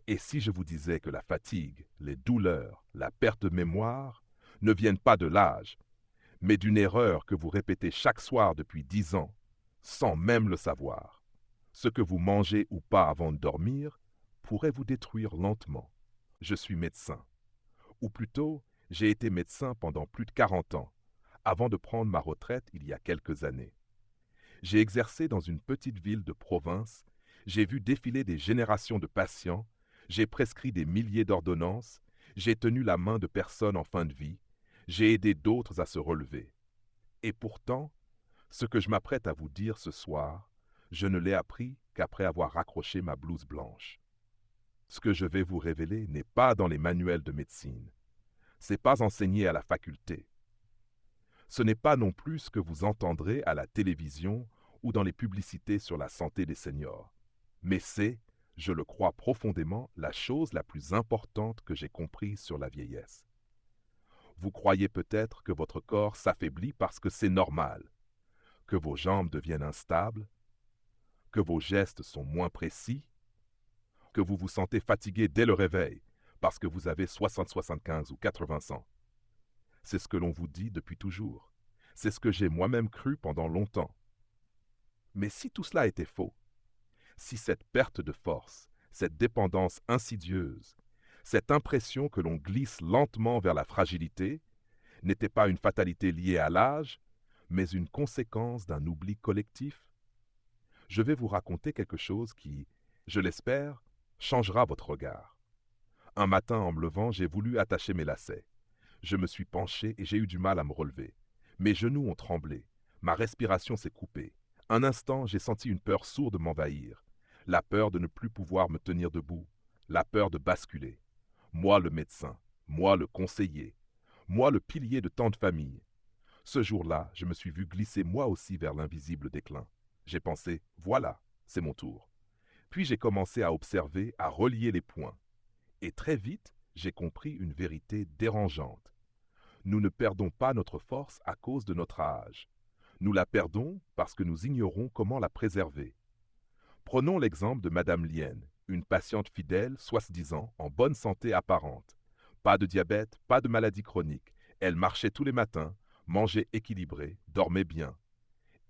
Et si je vous disais que la fatigue, les douleurs, la perte de mémoire ne viennent pas de l'âge, mais d'une erreur que vous répétez chaque soir depuis 10 ans, sans même le savoir. Ce que vous mangez ou pas avant de dormir pourrait vous détruire lentement. Je suis médecin. Ou plutôt, j'ai été médecin pendant plus de 40 ans, avant de prendre ma retraite il y a quelques années. J'ai exercé dans une petite ville de province, j'ai vu défiler des générations de patients, j'ai prescrit des milliers d'ordonnances, j'ai tenu la main de personnes en fin de vie, j'ai aidé d'autres à se relever. Et pourtant, ce que je m'apprête à vous dire ce soir, je ne l'ai appris qu'après avoir raccroché ma blouse blanche. Ce que je vais vous révéler n'est pas dans les manuels de médecine. C'est pas enseigné à la faculté. Ce n'est pas non plus ce que vous entendrez à la télévision ou dans les publicités sur la santé des seniors. Mais c'est, je le crois profondément, la chose la plus importante que j'ai comprise sur la vieillesse. Vous croyez peut-être que votre corps s'affaiblit parce que c'est normal, que vos jambes deviennent instables, que vos gestes sont moins précis, que vous vous sentez fatigué dès le réveil parce que vous avez 60, 75 ou 80 ans. C'est ce que l'on vous dit depuis toujours. C'est ce que j'ai moi-même cru pendant longtemps. Mais si tout cela était faux, si cette perte de force, cette dépendance insidieuse, cette impression que l'on glisse lentement vers la fragilité, n'était pas une fatalité liée à l'âge, mais une conséquence d'un oubli collectif, je vais vous raconter quelque chose qui, je l'espère, changera votre regard. Un matin, en me levant, j'ai voulu attacher mes lacets. Je me suis penché et j'ai eu du mal à me relever. Mes genoux ont tremblé. Ma respiration s'est coupée. Un instant, j'ai senti une peur sourde m'envahir. La peur de ne plus pouvoir me tenir debout. La peur de basculer. Moi le médecin. Moi le conseiller. Moi le pilier de tant de familles. Ce jour-là, je me suis vu glisser moi aussi vers l'invisible déclin. J'ai pensé, voilà, c'est mon tour. Puis j'ai commencé à observer, à relier les points. Et très vite, j'ai compris une vérité dérangeante. Nous ne perdons pas notre force à cause de notre âge. Nous la perdons parce que nous ignorons comment la préserver. Prenons l'exemple de Madame Lienne, une patiente fidèle, 70 ans, en bonne santé apparente. Pas de diabète, pas de maladie chronique. Elle marchait tous les matins, mangeait équilibré, dormait bien.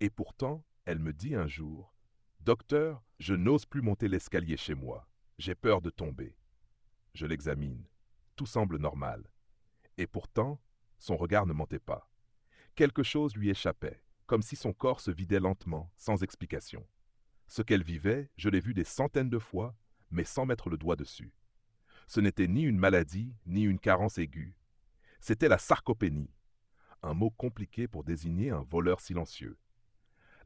Et pourtant, elle me dit un jour, Docteur, je n'ose plus monter l'escalier chez moi. J'ai peur de tomber. Je l'examine. Tout semble normal. Et pourtant, son regard ne mentait pas. Quelque chose lui échappait, comme si son corps se vidait lentement, sans explication. Ce qu'elle vivait, je l'ai vu des centaines de fois, mais sans mettre le doigt dessus. Ce n'était ni une maladie, ni une carence aiguë. C'était la sarcopénie, un mot compliqué pour désigner un voleur silencieux.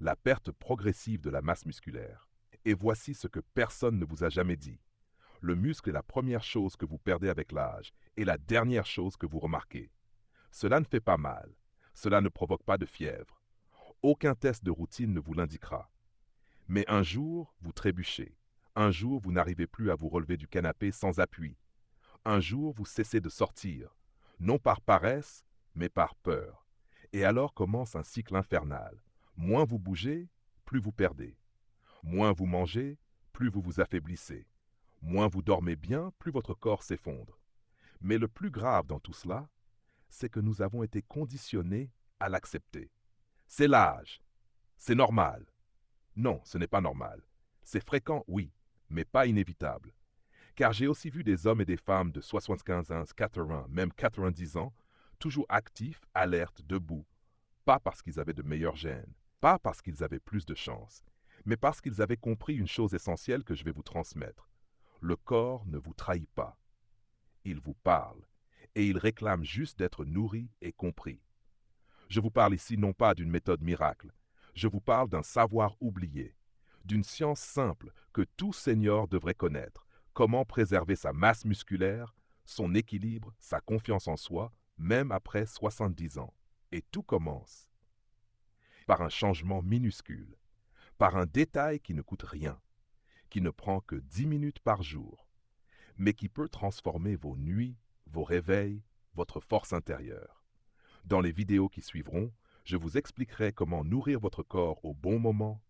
La perte progressive de la masse musculaire. Et voici ce que personne ne vous a jamais dit. Le muscle est la première chose que vous perdez avec l'âge et la dernière chose que vous remarquez. Cela ne fait pas mal. Cela ne provoque pas de fièvre. Aucun test de routine ne vous l'indiquera. Mais un jour, vous trébuchez. Un jour, vous n'arrivez plus à vous relever du canapé sans appui. Un jour, vous cessez de sortir, non par paresse, mais par peur. Et alors commence un cycle infernal. Moins vous bougez, plus vous perdez. Moins vous mangez, plus vous vous affaiblissez. Moins vous dormez bien, plus votre corps s'effondre. Mais le plus grave dans tout cela, c'est que nous avons été conditionnés à l'accepter. C'est l'âge. C'est normal. Non, ce n'est pas normal. C'est fréquent, oui, mais pas inévitable. Car j'ai aussi vu des hommes et des femmes de 75 ans, 80, même 90 ans, toujours actifs, alertes, debout. Pas parce qu'ils avaient de meilleurs gènes, pas parce qu'ils avaient plus de chance, mais parce qu'ils avaient compris une chose essentielle que je vais vous transmettre. Le corps ne vous trahit pas. Il vous parle, et il réclame juste d'être nourri et compris. Je vous parle ici non pas d'une méthode miracle, je vous parle d'un savoir oublié, d'une science simple que tout senior devrait connaître, comment préserver sa masse musculaire, son équilibre, sa confiance en soi, même après 70 ans. Et tout commence par un changement minuscule, par un détail qui ne coûte rien, qui ne prend que 10 minutes par jour, mais qui peut transformer vos nuits, vos réveils, votre force intérieure. Dans les vidéos qui suivront, je vous expliquerai comment nourrir votre corps au bon moment,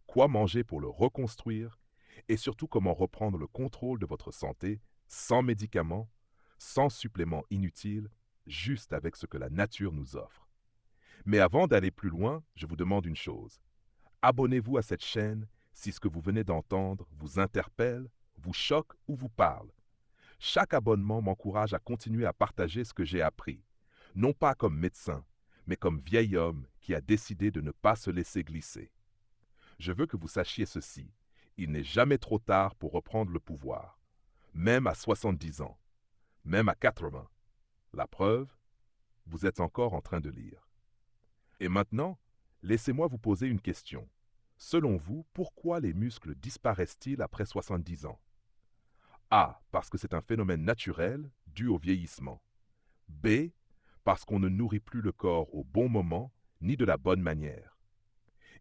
quoi manger pour le reconstruire et surtout comment reprendre le contrôle de votre santé sans médicaments, sans suppléments inutiles, juste avec ce que la nature nous offre. Mais avant d'aller plus loin, je vous demande une chose. Abonnez-vous à cette chaîne si ce que vous venez d'entendre vous interpelle, vous choque ou vous parle. Chaque abonnement m'encourage à continuer à partager ce que j'ai appris, non pas comme médecin, mais comme vieil homme qui a décidé de ne pas se laisser glisser. Je veux que vous sachiez ceci, il n'est jamais trop tard pour reprendre le pouvoir, même à 70 ans, même à 80. La preuve, vous êtes encore en train de lire. Et maintenant, laissez-moi vous poser une question. Selon vous, pourquoi les muscles disparaissent-ils après 70 ans? A. Parce que c'est un phénomène naturel dû au vieillissement. B. Parce qu'on ne nourrit plus le corps au bon moment ni de la bonne manière.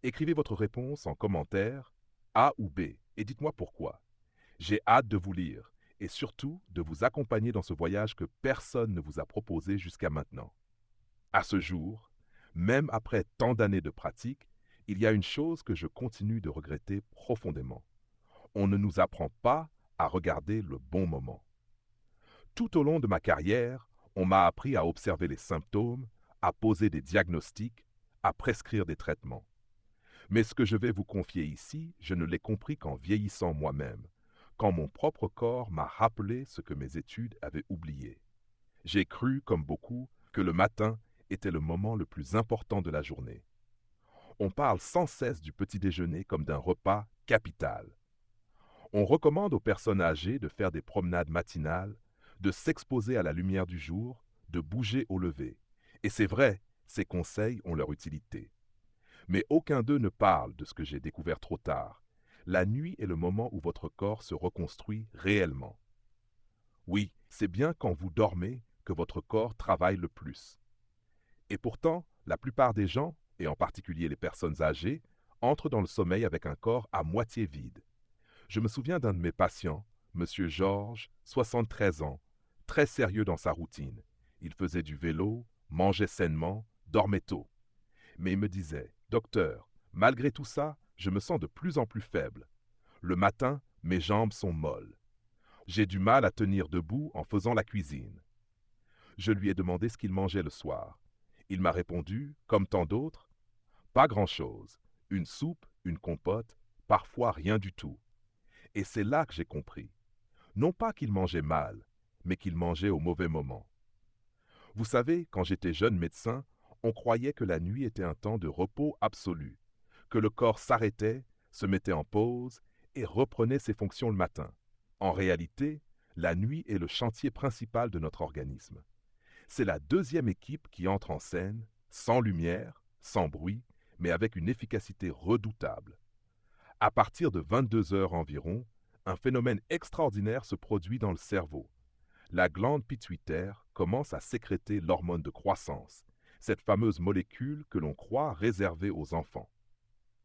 Écrivez votre réponse en commentaire, A ou B, et dites-moi pourquoi. J'ai hâte de vous lire et surtout de vous accompagner dans ce voyage que personne ne vous a proposé jusqu'à maintenant. À ce jour, même après tant d'années de pratique, il y a une chose que je continue de regretter profondément. On ne nous apprend pas à regarder le bon moment. Tout au long de ma carrière, on m'a appris à observer les symptômes, à poser des diagnostics, à prescrire des traitements. Mais ce que je vais vous confier ici, je ne l'ai compris qu'en vieillissant moi-même, quand mon propre corps m'a rappelé ce que mes études avaient oublié. J'ai cru, comme beaucoup, que le matin était le moment le plus important de la journée. On parle sans cesse du petit déjeuner comme d'un repas capital. On recommande aux personnes âgées de faire des promenades matinales, de s'exposer à la lumière du jour, de bouger au lever. Et c'est vrai, ces conseils ont leur utilité. Mais aucun d'eux ne parle de ce que j'ai découvert trop tard. La nuit est le moment où votre corps se reconstruit réellement. Oui, c'est bien quand vous dormez que votre corps travaille le plus. Et pourtant, la plupart des gens, et en particulier les personnes âgées, entrent dans le sommeil avec un corps à moitié vide. Je me souviens d'un de mes patients, M. Georges, 73 ans, très sérieux dans sa routine. Il faisait du vélo, mangeait sainement, dormait tôt. Mais il me disait, « Docteur, malgré tout ça, je me sens de plus en plus faible. Le matin, mes jambes sont molles. J'ai du mal à tenir debout en faisant la cuisine. » Je lui ai demandé ce qu'il mangeait le soir. Il m'a répondu, comme tant d'autres, « Pas grand-chose. Une soupe, une compote, parfois rien du tout. » Et c'est là que j'ai compris. Non pas qu'il mangeait mal, mais qu'il mangeait au mauvais moment. Vous savez, quand j'étais jeune médecin, on croyait que la nuit était un temps de repos absolu, que le corps s'arrêtait, se mettait en pause et reprenait ses fonctions le matin. En réalité, la nuit est le chantier principal de notre organisme. C'est la deuxième équipe qui entre en scène, sans lumière, sans bruit, mais avec une efficacité redoutable. À partir de 22 heures environ, un phénomène extraordinaire se produit dans le cerveau. La glande pituitaire commence à sécréter l'hormone de croissance, cette fameuse molécule que l'on croit réservée aux enfants.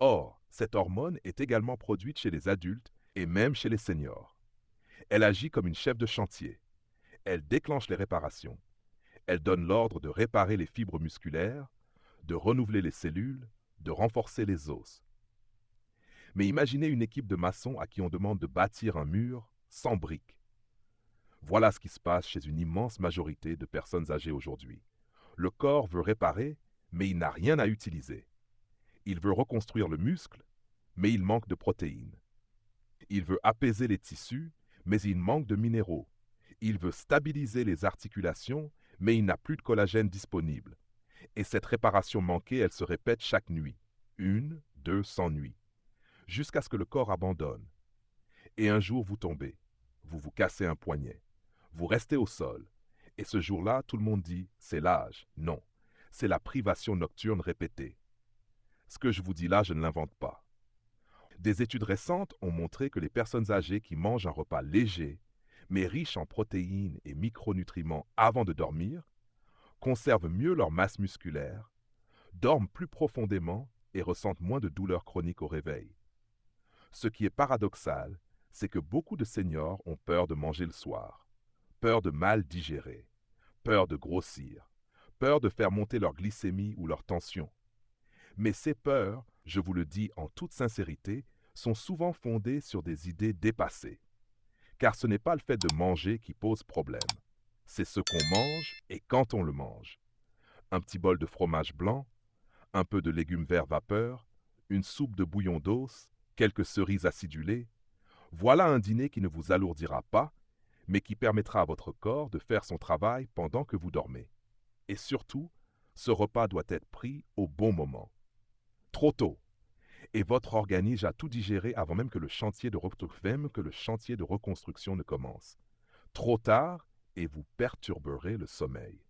Or, cette hormone est également produite chez les adultes et même chez les seniors. Elle agit comme une chef de chantier. Elle déclenche les réparations. Elle donne l'ordre de réparer les fibres musculaires, de renouveler les cellules, de renforcer les os. Mais imaginez une équipe de maçons à qui on demande de bâtir un mur sans briques. Voilà ce qui se passe chez une immense majorité de personnes âgées aujourd'hui. Le corps veut réparer, mais il n'a rien à utiliser. Il veut reconstruire le muscle, mais il manque de protéines. Il veut apaiser les tissus, mais il manque de minéraux. Il veut stabiliser les articulations, mais il n'a plus de collagène disponible. Et cette réparation manquée, elle se répète chaque nuit. 1, 2, 100 nuits. Jusqu'à ce que le corps abandonne. Et un jour, vous tombez. Vous vous cassez un poignet. Vous restez au sol. Et ce jour-là, tout le monde dit, c'est l'âge. Non, c'est la privation nocturne répétée. Ce que je vous dis là, je ne l'invente pas. Des études récentes ont montré que les personnes âgées qui mangent un repas léger, mais riche en protéines et micronutriments avant de dormir, conservent mieux leur masse musculaire, dorment plus profondément et ressentent moins de douleurs chroniques au réveil. Ce qui est paradoxal, c'est que beaucoup de seniors ont peur de manger le soir, peur de mal digérer, peur de grossir, peur de faire monter leur glycémie ou leur tension. Mais ces peurs, je vous le dis en toute sincérité, sont souvent fondées sur des idées dépassées. Car ce n'est pas le fait de manger qui pose problème. C'est ce qu'on mange et quand on le mange. Un petit bol de fromage blanc, un peu de légumes verts vapeur, une soupe de bouillon d'os, quelques cerises acidulées. Voilà un dîner qui ne vous alourdira pas, mais qui permettra à votre corps de faire son travail pendant que vous dormez. Et surtout, ce repas doit être pris au bon moment. Trop tôt, et votre organisme a tout digéré avant même que le chantier de reconstruction ne commence. Trop tard, et vous perturberez le sommeil.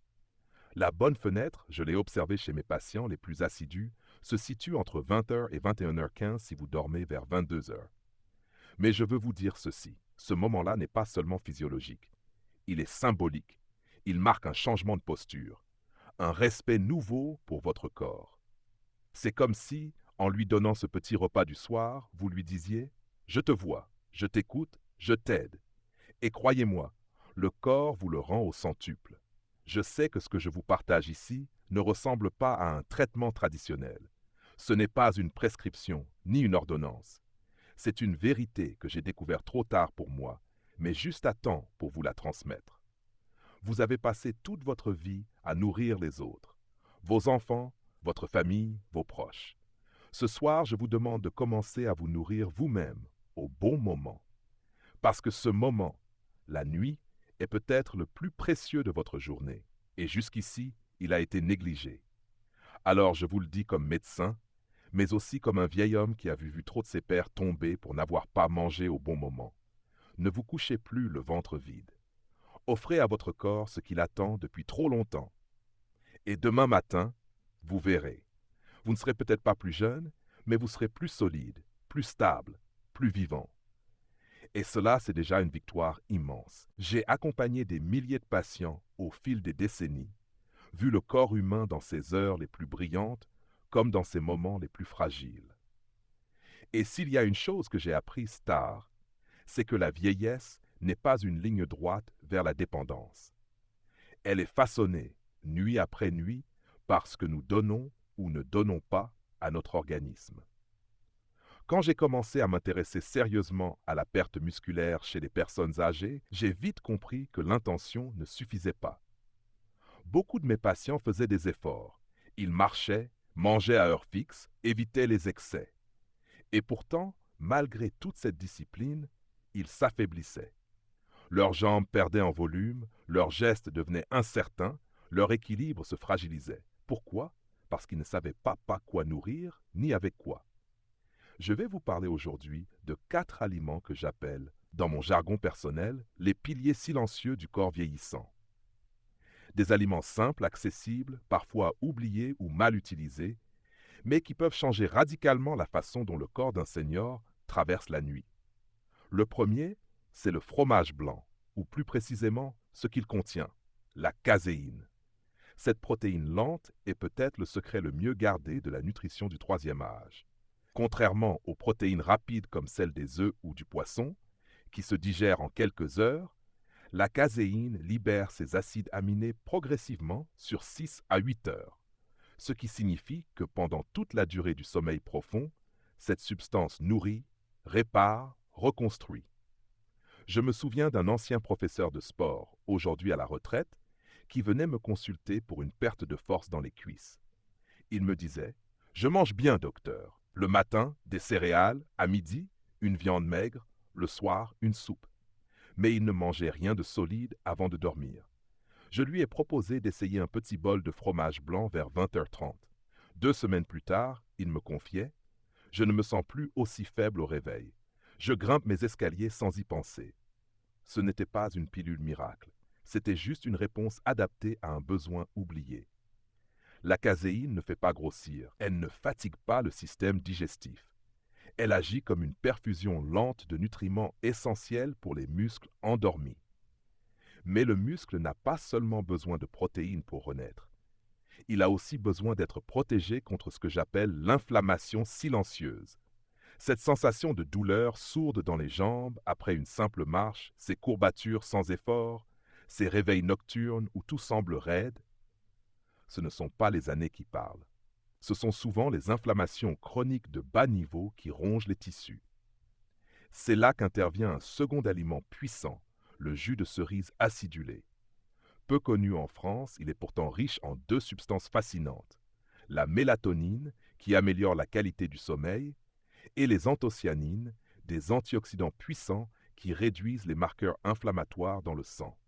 La bonne fenêtre, je l'ai observé chez mes patients les plus assidus, se situe entre 20h et 21h15 si vous dormez vers 22h. Mais je veux vous dire ceci, ce moment-là n'est pas seulement physiologique. Il est symbolique. Il marque un changement de posture, un respect nouveau pour votre corps. C'est comme si, en lui donnant ce petit repas du soir, vous lui disiez « Je te vois, je t'écoute, je t'aide ». Et croyez-moi, le corps vous le rend au centuple. Je sais que ce que je vous partage ici ne ressemble pas à un traitement traditionnel. Ce n'est pas une prescription, ni une ordonnance. C'est une vérité que j'ai découverte trop tard pour moi, mais juste à temps pour vous la transmettre. Vous avez passé toute votre vie à nourrir les autres, vos enfants, votre famille, vos proches. Ce soir, je vous demande de commencer à vous nourrir vous-même, au bon moment. Parce que ce moment, la nuit, est peut-être le plus précieux de votre journée, et jusqu'ici, il a été négligé. Alors je vous le dis comme médecin, mais aussi comme un vieil homme qui a vu trop de ses pères tomber pour n'avoir pas mangé au bon moment. Ne vous couchez plus le ventre vide. Offrez à votre corps ce qu'il attend depuis trop longtemps. Et demain matin, vous verrez. Vous ne serez peut-être pas plus jeune, mais vous serez plus solide, plus stable, plus vivant. Et cela, c'est déjà une victoire immense. J'ai accompagné des milliers de patients au fil des décennies, vu le corps humain dans ses heures les plus brillantes comme dans ses moments les plus fragiles. Et s'il y a une chose que j'ai apprise tard, c'est que la vieillesse n'est pas une ligne droite vers la dépendance. Elle est façonnée, nuit après nuit, par ce que nous donnons ou ne donnons pas à notre organisme. Quand j'ai commencé à m'intéresser sérieusement à la perte musculaire chez les personnes âgées, j'ai vite compris que l'intention ne suffisait pas. Beaucoup de mes patients faisaient des efforts. Ils marchaient, mangeaient à heure fixe, évitaient les excès. Et pourtant, malgré toute cette discipline, ils s'affaiblissaient. Leurs jambes perdaient en volume, leurs gestes devenaient incertains, leur équilibre se fragilisait. Pourquoi? Parce qu'ils ne savaient pas quoi nourrir, ni avec quoi. Je vais vous parler aujourd'hui de 4 aliments que j'appelle, dans mon jargon personnel, les piliers silencieux du corps vieillissant. Des aliments simples, accessibles, parfois oubliés ou mal utilisés, mais qui peuvent changer radicalement la façon dont le corps d'un senior traverse la nuit. Le premier, c'est le fromage blanc, ou plus précisément ce qu'il contient, la caséine. Cette protéine lente est peut-être le secret le mieux gardé de la nutrition du troisième âge. Contrairement aux protéines rapides comme celles des œufs ou du poisson, qui se digèrent en quelques heures, la caséine libère ses acides aminés progressivement sur 6 à 8 heures, ce qui signifie que pendant toute la durée du sommeil profond, cette substance nourrit, répare, reconstruit. Je me souviens d'un ancien professeur de sport, aujourd'hui à la retraite, qui venait me consulter pour une perte de force dans les cuisses. Il me disait « Je mange bien, docteur. Le matin, des céréales, à midi, une viande maigre, le soir, une soupe. » Mais il ne mangeait rien de solide avant de dormir. Je lui ai proposé d'essayer un petit bol de fromage blanc vers 20h30. 2 semaines plus tard, il me confiait « Je ne me sens plus aussi faible au réveil. Je grimpe mes escaliers sans y penser. » Ce n'était pas une pilule miracle. C'était juste une réponse adaptée à un besoin oublié. La caséine ne fait pas grossir, elle ne fatigue pas le système digestif. Elle agit comme une perfusion lente de nutriments essentiels pour les muscles endormis. Mais le muscle n'a pas seulement besoin de protéines pour renaître. Il a aussi besoin d'être protégé contre ce que j'appelle l'inflammation silencieuse. Cette sensation de douleur sourde dans les jambes après une simple marche, ces courbatures sans effort, ces réveils nocturnes où tout semble raide, ce ne sont pas les années qui parlent. Ce sont souvent les inflammations chroniques de bas niveau qui rongent les tissus. C'est là qu'intervient un second aliment puissant, le jus de cerise acidulé. Peu connu en France, il est pourtant riche en deux substances fascinantes. La mélatonine, qui améliore la qualité du sommeil, et les anthocyanines, des antioxydants puissants qui réduisent les marqueurs inflammatoires dans le sang.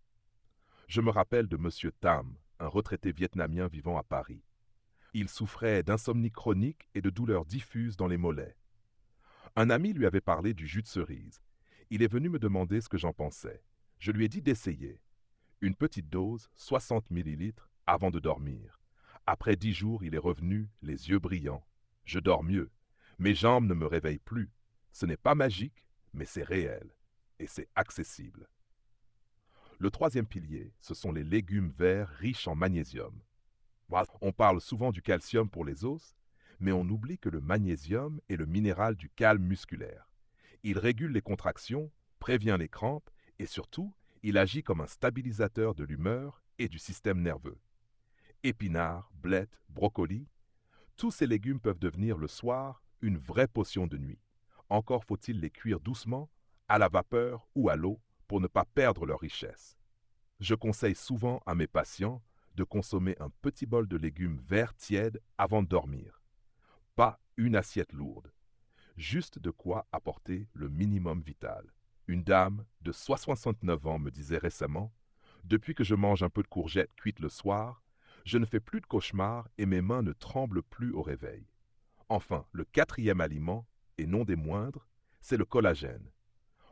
Je me rappelle de M. Tam, un retraité vietnamien vivant à Paris. Il souffrait d'insomnie chronique et de douleurs diffuses dans les mollets. Un ami lui avait parlé du jus de cerise. Il est venu me demander ce que j'en pensais. Je lui ai dit d'essayer. Une petite dose, 60 millilitres, avant de dormir. Après 10 jours, il est revenu, les yeux brillants. Je dors mieux. Mes jambes ne me réveillent plus. Ce n'est pas magique, mais c'est réel. Et c'est accessible. Le troisième pilier, ce sont les légumes verts riches en magnésium. On parle souvent du calcium pour les os, mais on oublie que le magnésium est le minéral du calme musculaire. Il régule les contractions, prévient les crampes et surtout, il agit comme un stabilisateur de l'humeur et du système nerveux. Épinards, blettes, brocolis, tous ces légumes peuvent devenir le soir une vraie potion de nuit. Encore faut-il les cuire doucement, à la vapeur ou à l'eau, pour ne pas perdre leur richesse. Je conseille souvent à mes patients de consommer un petit bol de légumes verts tièdes avant de dormir. Pas une assiette lourde. Juste de quoi apporter le minimum vital. Une dame de 69 ans me disait récemment « Depuis que je mange un peu de courgettes cuites le soir, je ne fais plus de cauchemars et mes mains ne tremblent plus au réveil. » Enfin, le quatrième aliment, et non des moindres, c'est le collagène.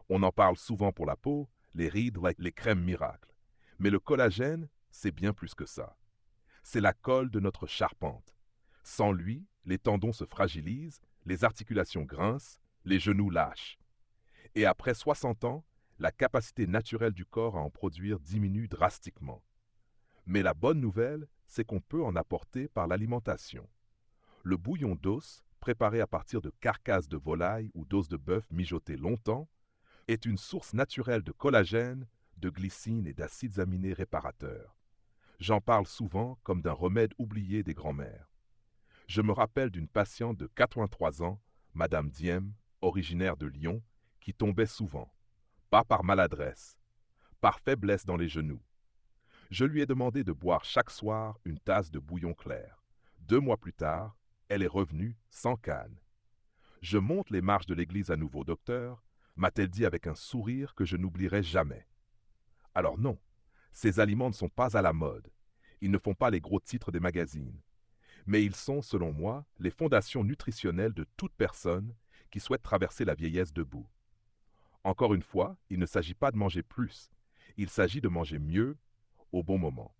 On en parle souvent pour la peau, les rides, les crèmes miracles. Mais le collagène, c'est bien plus que ça. C'est la colle de notre charpente. Sans lui, les tendons se fragilisent, les articulations grincent, les genoux lâchent. Et après 60 ans, la capacité naturelle du corps à en produire diminue drastiquement. Mais la bonne nouvelle, c'est qu'on peut en apporter par l'alimentation. Le bouillon d'os, préparé à partir de carcasses de volaille ou d'os de bœuf mijotés longtemps, est une source naturelle de collagène, de glycine et d'acides aminés réparateurs. J'en parle souvent comme d'un remède oublié des grands-mères. Je me rappelle d'une patiente de 83 ans, Madame Diem, originaire de Lyon, qui tombait souvent. Pas par maladresse, par faiblesse dans les genoux. Je lui ai demandé de boire chaque soir une tasse de bouillon clair. 2 mois plus tard, elle est revenue sans canne. Je monte les marches de l'église à nouveau, docteur, m'a-t-elle dit avec un sourire que je n'oublierai jamais. Alors non, ces aliments ne sont pas à la mode. Ils ne font pas les gros titres des magazines. Mais ils sont, selon moi, les fondations nutritionnelles de toute personne qui souhaite traverser la vieillesse debout. Encore une fois, il ne s'agit pas de manger plus, il s'agit de manger mieux, au bon moment.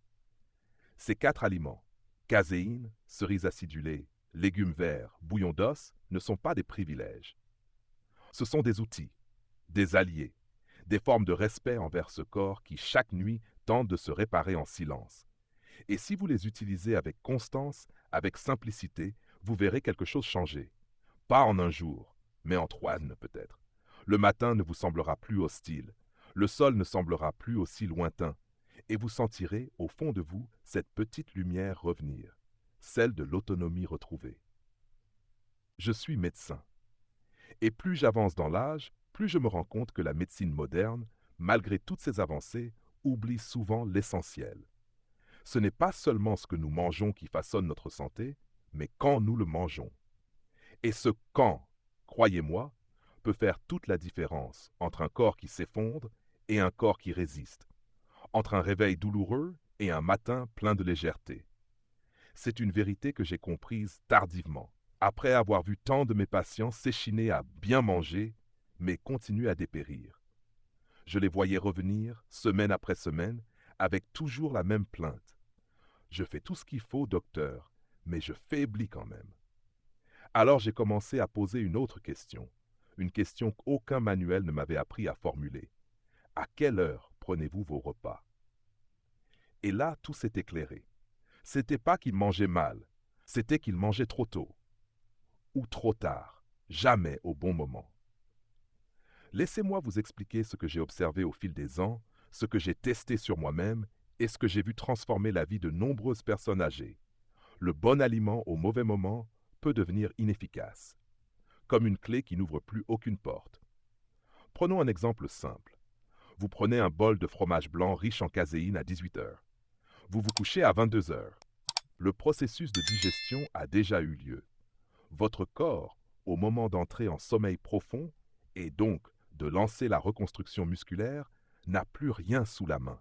Ces 4 aliments, caséine, cerises acidulées, légumes verts, bouillon d'os, ne sont pas des privilèges. Ce sont des outils, des alliés, des formes de respect envers ce corps qui, chaque nuit, tente de se réparer en silence. Et si vous les utilisez avec constance, avec simplicité, vous verrez quelque chose changer. Pas en un jour, mais en 3 peut-être. Le matin ne vous semblera plus hostile, le sol ne semblera plus aussi lointain, et vous sentirez, au fond de vous, cette petite lumière revenir, celle de l'autonomie retrouvée. Je suis médecin. Et plus j'avance dans l'âge, plus je me rends compte que la médecine moderne, malgré toutes ses avancées, oublie souvent l'essentiel. Ce n'est pas seulement ce que nous mangeons qui façonne notre santé, mais quand nous le mangeons. Et ce quand, croyez-moi, peut faire toute la différence entre un corps qui s'effondre et un corps qui résiste, entre un réveil douloureux et un matin plein de légèreté. C'est une vérité que j'ai comprise tardivement, après avoir vu tant de mes patients s'échiner à bien manger, mais continuer à dépérir. Je les voyais revenir, semaine après semaine, avec toujours la même plainte. Je fais tout ce qu'il faut, docteur, mais je faiblis quand même. Alors j'ai commencé à poser une question qu'aucun manuel ne m'avait appris à formuler. À quelle heure prenez-vous vos repas? Et là, tout s'est éclairé. C'était pas qu'ils mangeaient mal, c'était qu'ils mangeaient trop tôt. Ou trop tard, jamais au bon moment. Laissez-moi vous expliquer ce que j'ai observé au fil des ans, ce que j'ai testé sur moi-même et ce que j'ai vu transformer la vie de nombreuses personnes âgées. Le bon aliment au mauvais moment peut devenir inefficace, comme une clé qui n'ouvre plus aucune porte. Prenons un exemple simple. Vous prenez un bol de fromage blanc riche en caséine à 18 heures. Vous vous couchez à 22 heures. Le processus de digestion a déjà eu lieu. Votre corps, au moment d'entrer en sommeil profond, et donc de lancer la reconstruction musculaire, n'a plus rien sous la main.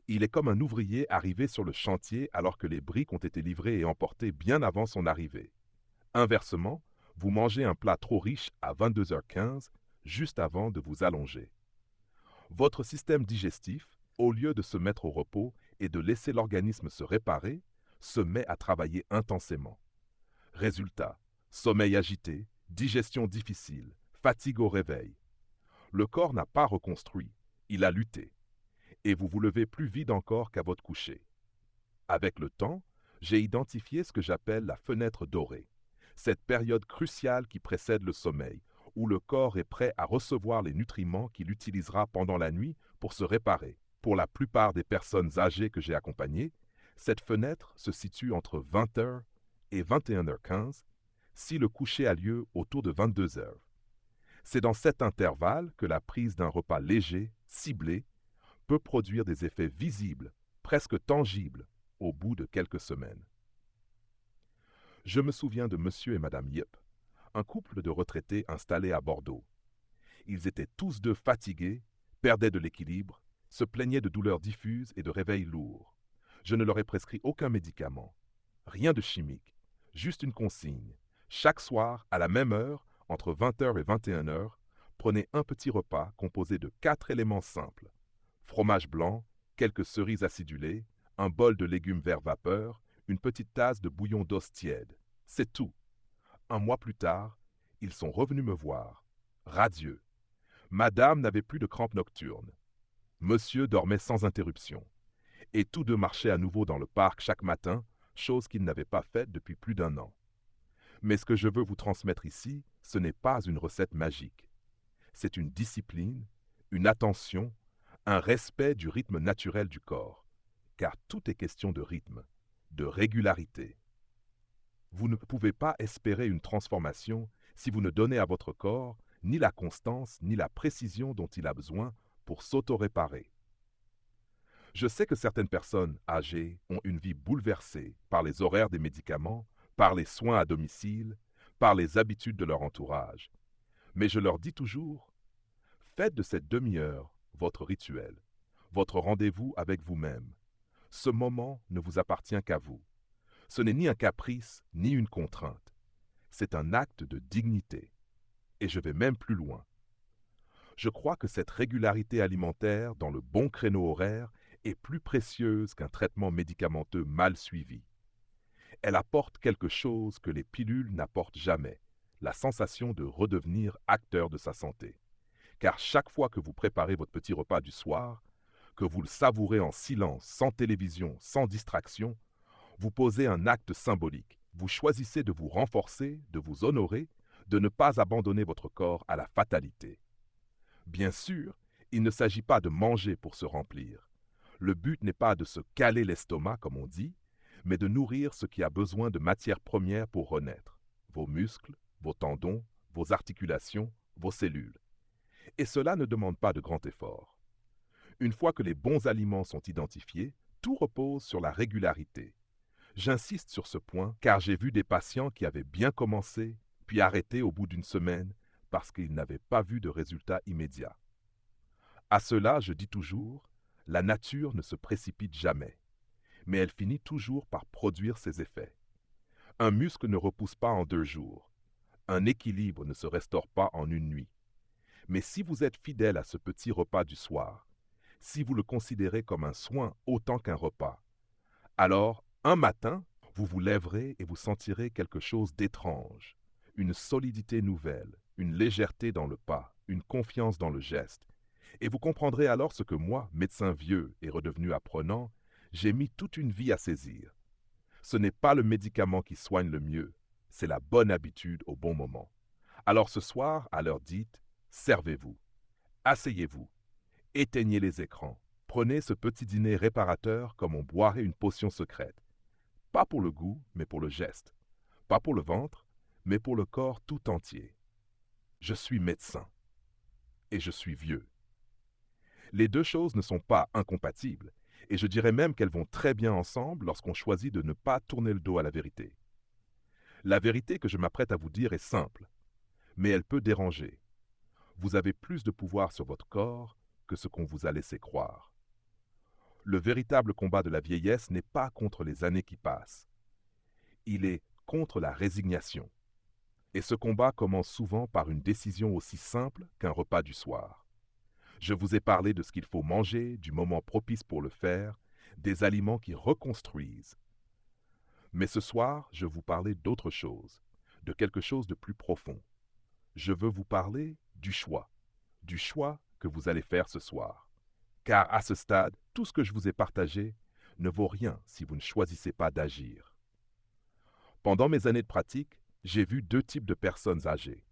Il est comme un ouvrier arrivé sur le chantier alors que les briques ont été livrées et emportées bien avant son arrivée. Inversement, vous mangez un plat trop riche à 22h15, juste avant de vous allonger. Votre système digestif, au lieu de se mettre au repos et de laisser l'organisme se réparer, se met à travailler intensément. Résultat, sommeil agité, digestion difficile, fatigue au réveil. Le corps n'a pas reconstruit, il a lutté. Et vous vous levez plus vide encore qu'à votre coucher. Avec le temps, j'ai identifié ce que j'appelle la fenêtre dorée, cette période cruciale qui précède le sommeil, où le corps est prêt à recevoir les nutriments qu'il utilisera pendant la nuit pour se réparer. Pour la plupart des personnes âgées que j'ai accompagnées, cette fenêtre se situe entre 20h et 21h15 si le coucher a lieu autour de 22h. C'est dans cet intervalle que la prise d'un repas léger, ciblé, peut produire des effets visibles, presque tangibles, au bout de quelques semaines. Je me souviens de Monsieur et Madame Yip, un couple de retraités installés à Bordeaux. Ils étaient tous deux fatigués, perdaient de l'équilibre, se plaignaient de douleurs diffuses et de réveils lourds. Je ne leur ai prescrit aucun médicament, rien de chimique, juste une consigne. Chaque soir, à la même heure, entre 20h et 21h, prenez un petit repas composé de 4 éléments simples: fromage blanc, quelques cerises acidulées, un bol de légumes verts vapeur, une petite tasse de bouillon d'os tiède. C'est tout. Un mois plus tard, ils sont revenus me voir, radieux. Madame n'avait plus de crampes nocturnes. Monsieur dormait sans interruption. Et tous deux marchaient à nouveau dans le parc chaque matin, chose qu'ils n'avaient pas faite depuis plus d'1 an. Mais ce que je veux vous transmettre ici, ce n'est pas une recette magique. C'est une discipline, une attention, un respect du rythme naturel du corps. Car tout est question de rythme, de régularité. Vous ne pouvez pas espérer une transformation si vous ne donnez à votre corps ni la constance ni la précision dont il a besoin pour s'auto-réparer. Je sais que certaines personnes âgées ont une vie bouleversée par les horaires des médicaments, par les soins à domicile, par les habitudes de leur entourage. Mais je leur dis toujours, faites de cette demi-heure votre rituel, votre rendez-vous avec vous-même. Ce moment ne vous appartient qu'à vous. Ce n'est ni un caprice, ni une contrainte. C'est un acte de dignité. Et je vais même plus loin. Je crois que cette régularité alimentaire dans le bon créneau horaire est plus précieuse qu'un traitement médicamenteux mal suivi. Elle apporte quelque chose que les pilules n'apportent jamais, la sensation de redevenir acteur de sa santé. Car chaque fois que vous préparez votre petit repas du soir, que vous le savourez en silence, sans télévision, sans distraction, vous posez un acte symbolique. Vous choisissez de vous renforcer, de vous honorer, de ne pas abandonner votre corps à la fatalité. Bien sûr, il ne s'agit pas de manger pour se remplir. Le but n'est pas de se caler l'estomac, comme on dit, mais de nourrir ce qui a besoin de matières premières pour renaître. Vos muscles, vos tendons, vos articulations, vos cellules. Et cela ne demande pas de grand effort. Une fois que les bons aliments sont identifiés, tout repose sur la régularité. J'insiste sur ce point car j'ai vu des patients qui avaient bien commencé, puis arrêté au bout d'1 semaine parce qu'ils n'avaient pas vu de résultats immédiats. À cela, je dis toujours, la nature ne se précipite jamais, mais elle finit toujours par produire ses effets. Un muscle ne repousse pas en 2 jours. Un équilibre ne se restaure pas en 1 nuit. Mais si vous êtes fidèle à ce petit repas du soir, si vous le considérez comme un soin autant qu'un repas, alors, un matin, vous vous lèverez et vous sentirez quelque chose d'étrange, une solidité nouvelle, une légèreté dans le pas, une confiance dans le geste. Et vous comprendrez alors ce que moi, médecin vieux et redevenu apprenant, j'ai mis toute une vie à saisir. Ce n'est pas le médicament qui soigne le mieux, c'est la bonne habitude au bon moment. Alors ce soir, à l'heure dite, servez-vous, asseyez-vous, éteignez les écrans, prenez ce petit dîner réparateur comme on boirait une potion secrète. Pas pour le goût, mais pour le geste. Pas pour le ventre, mais pour le corps tout entier. Je suis médecin. et je suis vieux. Les deux choses ne sont pas incompatibles, et je dirais même qu'elles vont très bien ensemble lorsqu'on choisit de ne pas tourner le dos à la vérité. La vérité que je m'apprête à vous dire est simple, mais elle peut déranger. Vous avez plus de pouvoir sur votre corps que ce qu'on vous a laissé croire. Le véritable combat de la vieillesse n'est pas contre les années qui passent. Il est contre la résignation. Et ce combat commence souvent par une décision aussi simple qu'un repas du soir. Je vous ai parlé de ce qu'il faut manger, du moment propice pour le faire, des aliments qui reconstruisent. Mais ce soir, je vous parlais d'autre chose, de quelque chose de plus profond. Je veux vous parler du choix que vous allez faire ce soir. Car à ce stade, tout ce que je vous ai partagé ne vaut rien si vous ne choisissez pas d'agir. Pendant mes années de pratique, j'ai vu deux types de personnes âgées.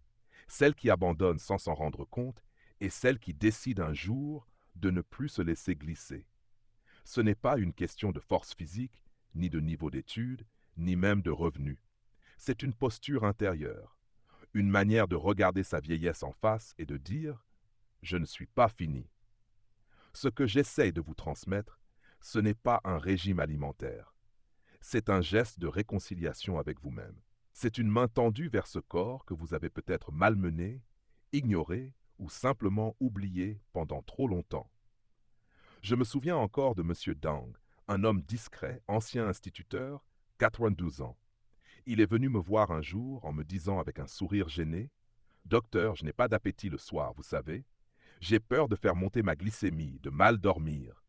Celles qui abandonnent sans s'en rendre compte et celles qui décident un jour de ne plus se laisser glisser. Ce n'est pas une question de force physique, ni de niveau d'études, ni même de revenus. C'est une posture intérieure, une manière de regarder sa vieillesse en face et de dire « je ne suis pas fini ». Ce que j'essaye de vous transmettre, ce n'est pas un régime alimentaire. C'est un geste de réconciliation avec vous-même. C'est une main tendue vers ce corps que vous avez peut-être malmené, ignoré ou simplement oublié pendant trop longtemps. Je me souviens encore de M. Dang, un homme discret, ancien instituteur, 92 ans. Il est venu me voir un jour en me disant avec un sourire gêné « Docteur, je n'ai pas d'appétit le soir, vous savez. J'ai peur de faire monter ma glycémie, de mal dormir.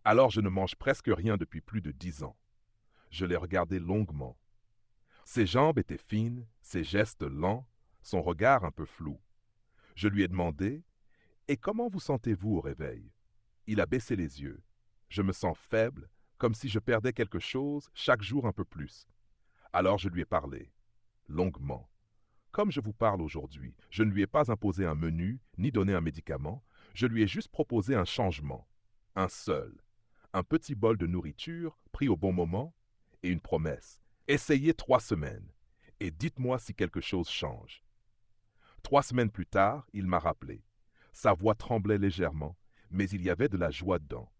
Alors je ne mange presque rien depuis plus de 10 ans. » Je l'ai regardé longuement. Ses jambes étaient fines, ses gestes lents, son regard un peu flou. Je lui ai demandé « Et comment vous sentez-vous au réveil ?» Il a baissé les yeux. Je me sens faible, comme si je perdais quelque chose chaque jour un peu plus. Alors je lui ai parlé, longuement. Comme je vous parle aujourd'hui, je ne lui ai pas imposé un menu, ni donné un médicament, je lui ai juste proposé un changement, un seul, un petit bol de nourriture pris au bon moment, et une promesse. Essayez 3 semaines, et dites-moi si quelque chose change. 3 semaines plus tard, il m'a rappelé. Sa voix tremblait légèrement, mais il y avait de la joie dedans.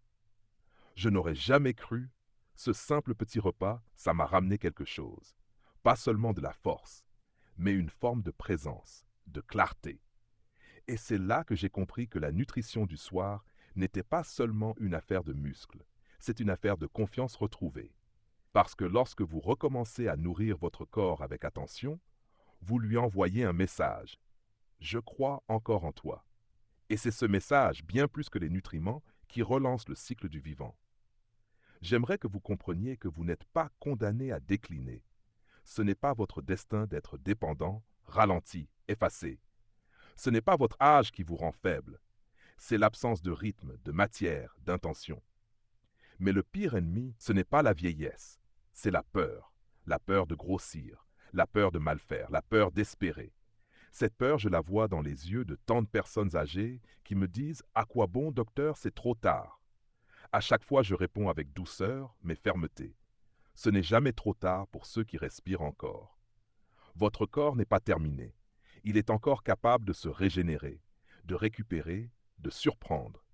Je n'aurais jamais cru. Ce simple petit repas, ça m'a ramené quelque chose. Pas seulement de la force, mais une forme de présence, de clarté. Et c'est là que j'ai compris que la nutrition du soir n'était pas seulement une affaire de muscles, c'est une affaire de confiance retrouvée. Parce que lorsque vous recommencez à nourrir votre corps avec attention, vous lui envoyez un message. Je crois encore en toi. Et c'est ce message, bien plus que les nutriments, qui relance le cycle du vivant. J'aimerais que vous compreniez que vous n'êtes pas condamné à décliner. Ce n'est pas votre destin d'être dépendant, ralenti, effacé. Ce n'est pas votre âge qui vous rend faible. C'est l'absence de rythme, de matière, d'intention. Mais le pire ennemi, ce n'est pas la vieillesse, c'est la peur de grossir, la peur de mal faire, la peur d'espérer. Cette peur, je la vois dans les yeux de tant de personnes âgées qui me disent « À quoi bon, docteur, c'est trop tard ?» À chaque fois, je réponds avec douceur, mais fermeté. Ce n'est jamais trop tard pour ceux qui respirent encore. Votre corps n'est pas terminé. Il est encore capable de se régénérer, de récupérer, de surprendre.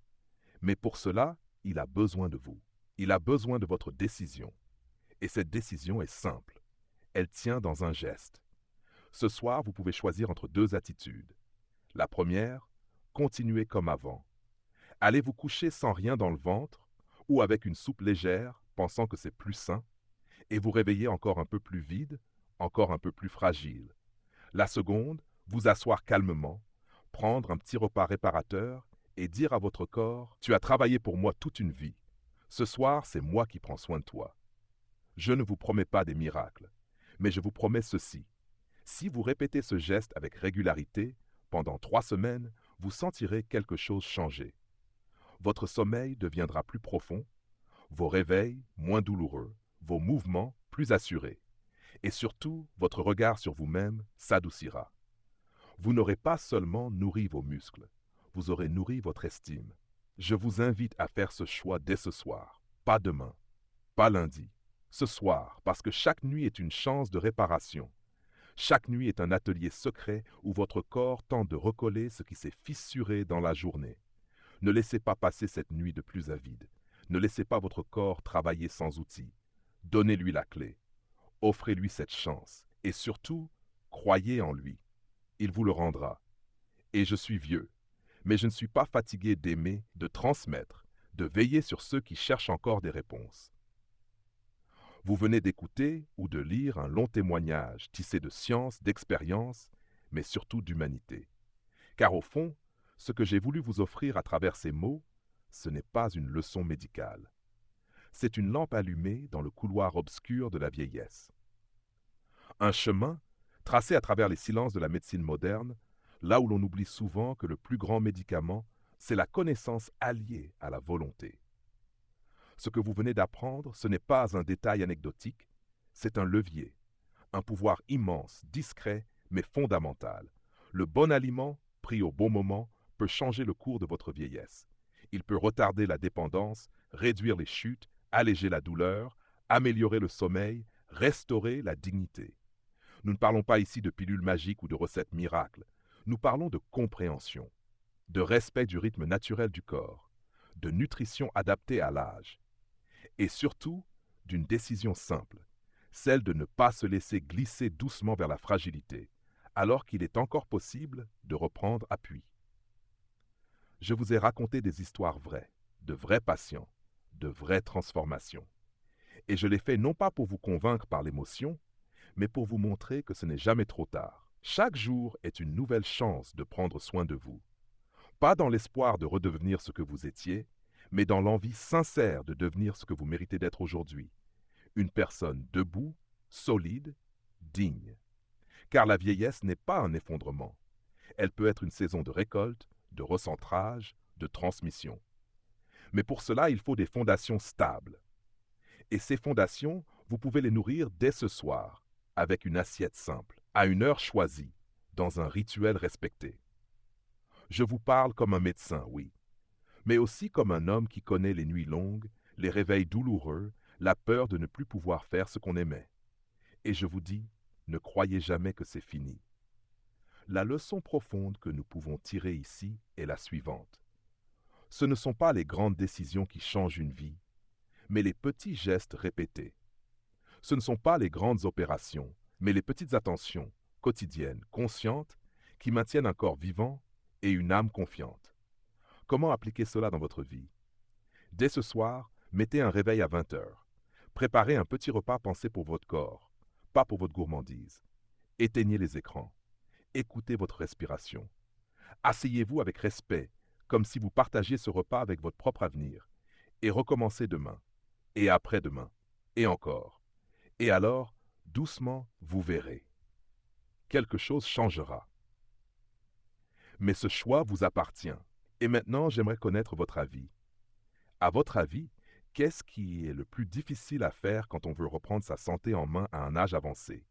Mais pour cela, il a besoin de vous. Il a besoin de votre décision. Et cette décision est simple. Elle tient dans un geste. Ce soir, vous pouvez choisir entre 2 attitudes. La première, continuez comme avant. Allez vous coucher sans rien dans le ventre ou avec une soupe légère, pensant que c'est plus sain, et vous réveillez encore un peu plus vide, encore un peu plus fragile. La seconde, vous asseoir calmement, prendre un petit repas réparateur et dire à votre corps « Tu as travaillé pour moi toute une vie. Ce soir, c'est moi qui prends soin de toi. » Je ne vous promets pas des miracles, mais je vous promets ceci. Si vous répétez ce geste avec régularité, pendant 3 semaines, vous sentirez quelque chose changer. Votre sommeil deviendra plus profond, vos réveils moins douloureux, vos mouvements plus assurés. Et surtout, votre regard sur vous-même s'adoucira. Vous n'aurez pas seulement nourri vos muscles, vous aurez nourri votre estime. Je vous invite à faire ce choix dès ce soir, pas demain, pas lundi, ce soir, parce que chaque nuit est une chance de réparation. Chaque nuit est un atelier secret où votre corps tente de recoller ce qui s'est fissuré dans la journée. Ne laissez pas passer cette nuit de plus avide. Ne laissez pas votre corps travailler sans outils. Donnez-lui la clé. Offrez-lui cette chance. Et surtout, croyez en lui. Il vous le rendra. Et je suis vieux, mais je ne suis pas fatigué d'aimer, de transmettre, de veiller sur ceux qui cherchent encore des réponses. Vous venez d'écouter ou de lire un long témoignage tissé de science, d'expérience, mais surtout d'humanité. Car au fond, ce que j'ai voulu vous offrir à travers ces mots, ce n'est pas une leçon médicale. C'est une lampe allumée dans le couloir obscur de la vieillesse. Un chemin tracé à travers les silences de la médecine moderne, là où l'on oublie souvent que le plus grand médicament, c'est la connaissance alliée à la volonté. Ce que vous venez d'apprendre, ce n'est pas un détail anecdotique, c'est un levier, un pouvoir immense, discret, mais fondamental. Le bon aliment, pris au bon moment, peut changer le cours de votre vieillesse. Il peut retarder la dépendance, réduire les chutes, alléger la douleur, améliorer le sommeil, restaurer la dignité. Nous ne parlons pas ici de pilules magiques ou de recettes miracles. Nous parlons de compréhension, de respect du rythme naturel du corps, de nutrition adaptée à l'âge, et surtout d'une décision simple, celle de ne pas se laisser glisser doucement vers la fragilité, alors qu'il est encore possible de reprendre appui. Je vous ai raconté des histoires vraies, de vrais patients, de vraies transformations. Et je l'ai fait non pas pour vous convaincre par l'émotion, mais pour vous montrer que ce n'est jamais trop tard. Chaque jour est une nouvelle chance de prendre soin de vous. Pas dans l'espoir de redevenir ce que vous étiez, mais dans l'envie sincère de devenir ce que vous méritez d'être aujourd'hui. Une personne debout, solide, digne. Car la vieillesse n'est pas un effondrement. Elle peut être une saison de récolte, de recentrage, de transmission. Mais pour cela, il faut des fondations stables. Et ces fondations, vous pouvez les nourrir dès ce soir, avec une assiette simple, à une heure choisie, dans un rituel respecté. Je vous parle comme un médecin, oui, mais aussi comme un homme qui connaît les nuits longues, les réveils douloureux, la peur de ne plus pouvoir faire ce qu'on aimait. Et je vous dis, ne croyez jamais que c'est fini. La leçon profonde que nous pouvons tirer ici est la suivante. Ce ne sont pas les grandes décisions qui changent une vie, mais les petits gestes répétés. Ce ne sont pas les grandes opérations, mais les petites attentions, quotidiennes, conscientes, qui maintiennent un corps vivant et une âme confiante. Comment appliquer cela dans votre vie? Dès ce soir, mettez un réveil à 20 heures. Préparez un petit repas pensé pour votre corps, pas pour votre gourmandise. Éteignez les écrans. Écoutez votre respiration. Asseyez-vous avec respect, comme si vous partagiez ce repas avec votre propre avenir. Et recommencez demain, et après-demain, et encore. Et alors, doucement, vous verrez. Quelque chose changera. Mais ce choix vous appartient. Et maintenant, j'aimerais connaître votre avis. À votre avis, qu'est-ce qui est le plus difficile à faire quand on veut reprendre sa santé en main à un âge avancé?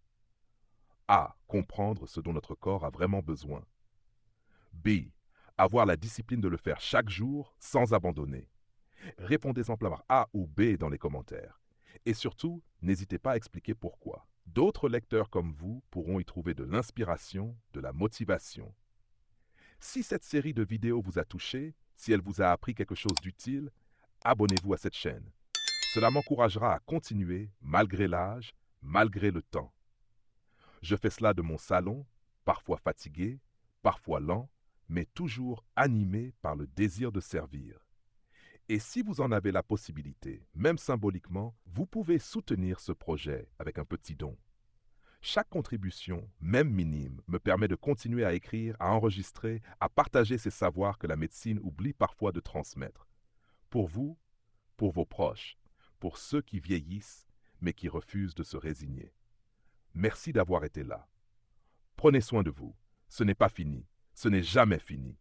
A. Comprendre ce dont notre corps a vraiment besoin. B. Avoir la discipline de le faire chaque jour sans abandonner. Répondez-en par A ou B dans les commentaires. Et surtout, n'hésitez pas à expliquer pourquoi. D'autres lecteurs comme vous pourront y trouver de l'inspiration, de la motivation. Si cette série de vidéos vous a touché, si elle vous a appris quelque chose d'utile, abonnez-vous à cette chaîne. Cela m'encouragera à continuer, malgré l'âge, malgré le temps. Je fais cela de mon salon, parfois fatigué, parfois lent, mais toujours animé par le désir de servir. Et si vous en avez la possibilité, même symboliquement, vous pouvez soutenir ce projet avec un petit don. Chaque contribution, même minime, me permet de continuer à écrire, à enregistrer, à partager ces savoirs que la médecine oublie parfois de transmettre. Pour vous, pour vos proches, pour ceux qui vieillissent, mais qui refusent de se résigner. Merci d'avoir été là. Prenez soin de vous. Ce n'est pas fini. Ce n'est jamais fini.